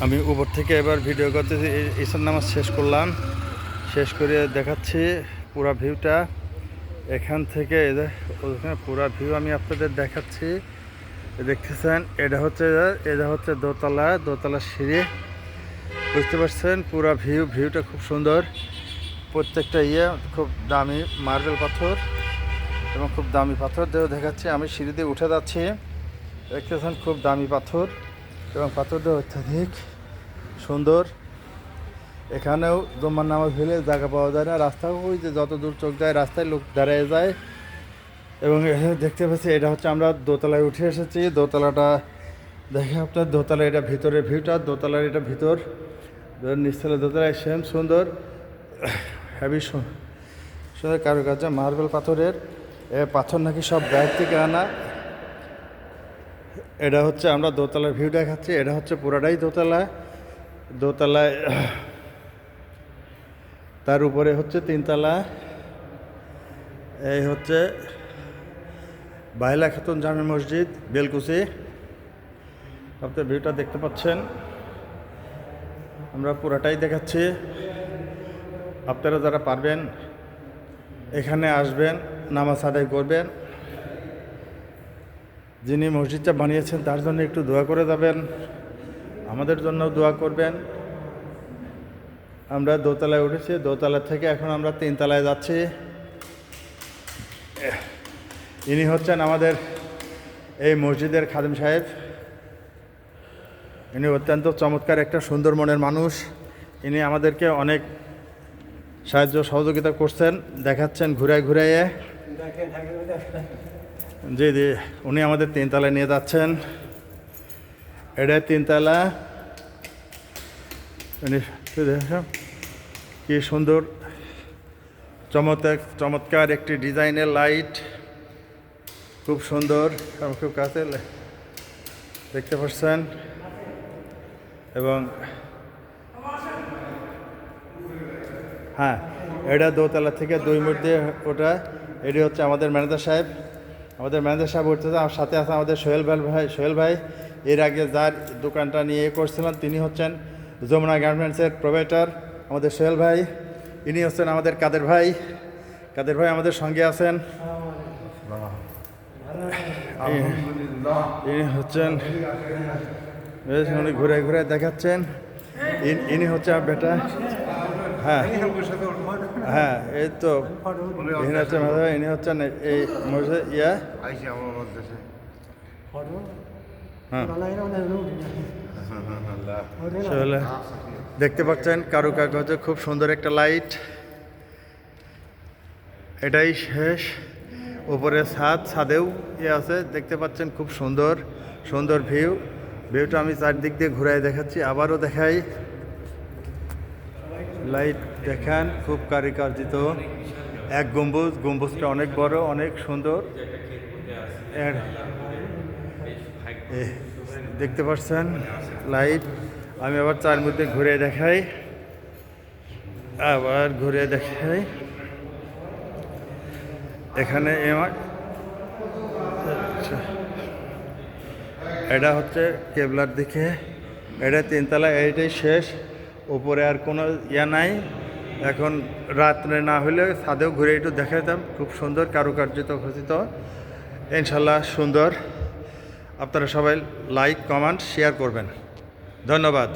আমি উপর থেকে এবার ভিডিও করতেছি। ঈশান নামাজ শেষ করলাম, শেষ করে দেখাচ্ছি পুরা ভিউটা এখান থেকে। ওখানে পুরা ভিউ আমি আপনাদের দেখাচ্ছি। দেখতেছেন এটা হচ্ছে দোতলা সিঁড়ি, বুঝতে পারছেন? পুরা ভিউটা খুব সুন্দর। প্রত্যেকটা খুব দামি মার্বেল পাথর এবং খুব দামি পাথর দিয়েও দেখাচ্ছি। আমি সিঁড়ি দিয়ে উঠে যাচ্ছি, দেখতেছেন খুব দামি পাথর এবং পাথর দিয়ে অত্যাধিক সুন্দর। এখানেও জুম্মার নামাজ হলে জায়গা পাওয়া যায় না, রাস্তা ওই যে যত দূর চোখ যায় রাস্তায় লোক দাঁড়িয়ে যায়। এবং দেখতে পাচ্ছি এটা হচ্ছে আমরা দোতলায় উঠে এসেছি। দোতলাটা দেখে আপনার দোতলা, এটা ভিতরের ভিউটা, দোতলার এটা ভিতর, নিচতলা দোতলায় সেম সুন্দর, হেভি সুন্দর কারুকার্য মার্বেল পাথরের। পাথর নাকি সব বাইরে থেকে আনা। এটা হচ্ছে আমরা দোতলার ভিউ দেখাচ্ছি। এটা হচ্ছে পুরাটাই দোতলায় তার উপরে হচ্ছে তিনতলা। এই হচ্ছে বাইলা খাতুন জামে মসজিদ, বেলকুচি। আপনার ভিউটা দেখতে পাচ্ছেন, আমরা পুরাটাই দেখাচ্ছি। আপনারা যারা পারবেন এখানে আসবেন, নামাজ আদায় করবেন। যিনি মসজিদটা বানিয়েছেন তার জন্য একটু দোয়া করে যাবেন, আমাদের জন্য দোয়া করবেন। আমরা দোতলায় উঠেছি, দোতলা থেকে এখন আমরা তিনতলায় যাচ্ছি। ইনি হচ্ছেন আমাদের এই মসজিদের খাদেম সাহেব। ইনি অত্যন্ত চমৎকার একটা সুন্দর মনের মানুষ। ইনি আমাদেরকে অনেক সাহায্য সহযোগিতা করছেন, দেখাচ্ছেন ঘুরাইয়ে। জি জি, উনি আমাদের তিনতলায় নিয়ে যাচ্ছেন। এটা তিনতলা। কি সুন্দর চমৎকার একটি ডিজাইনের লাইট, খুব সুন্দর, খুব কাছে দেখতে পাচ্ছেন। এবং হ্যাঁ, এটা দোতলা থেকে দুই মধ্যে ওটা। এটি হচ্ছে আমাদের ম্যানেজার সাহেব। উঠতেছে, আমার সাথে আছে আমাদের সোহেল ভাই। এর আগে যার দোকানটা নিয়ে করছিলাম তিনি হচ্ছেন যমুনা গার্মেন্টসের প্রোভাইডার, আমাদের সোহেল ভাই। ইনি হচ্ছেন আমাদের কাদের ভাই আমাদের সঙ্গে আছেন। ইনি হচ্ছেন, উনি ঘুরে দেখাচ্ছেন। ইনি হচ্ছে আমার বেটা। হ্যাঁ এই তো ইনি হচ্ছেন এই দেখতে পাচ্ছেন কারুকাগজে খুব সুন্দর একটা লাইট। এটাই শেষ, উপরে ছাদেও আছে, দেখতে পাচ্ছেন খুব সুন্দর ভিউটা আমি চারদিক দিয়ে ঘুরাই দেখাচ্ছি, আবারও দেখাই। লাইট দেখান, খুব কারুকার্জিত এক গম্বুজটা অনেক বড়, অনেক সুন্দর। দেখতে পাচ্ছেন লাইট। আমি আবার চার মধ্যে ঘুরে দেখাই, এখানে এটা হচ্ছে কেবলার দিকে। এটা তিনতলা, এইটাই শেষ, উপরে আর কোনো নাই। এখন রাত্রে না হলে ছাদেও ঘুরে একটু দেখাইতাম। খুব সুন্দর কারুকার্যিত খচিত, ইনশাল্লাহ সুন্দর। আপনারা সবাই লাইক, কমেন্ট, শেয়ার করবেন। ধন্যবাদ।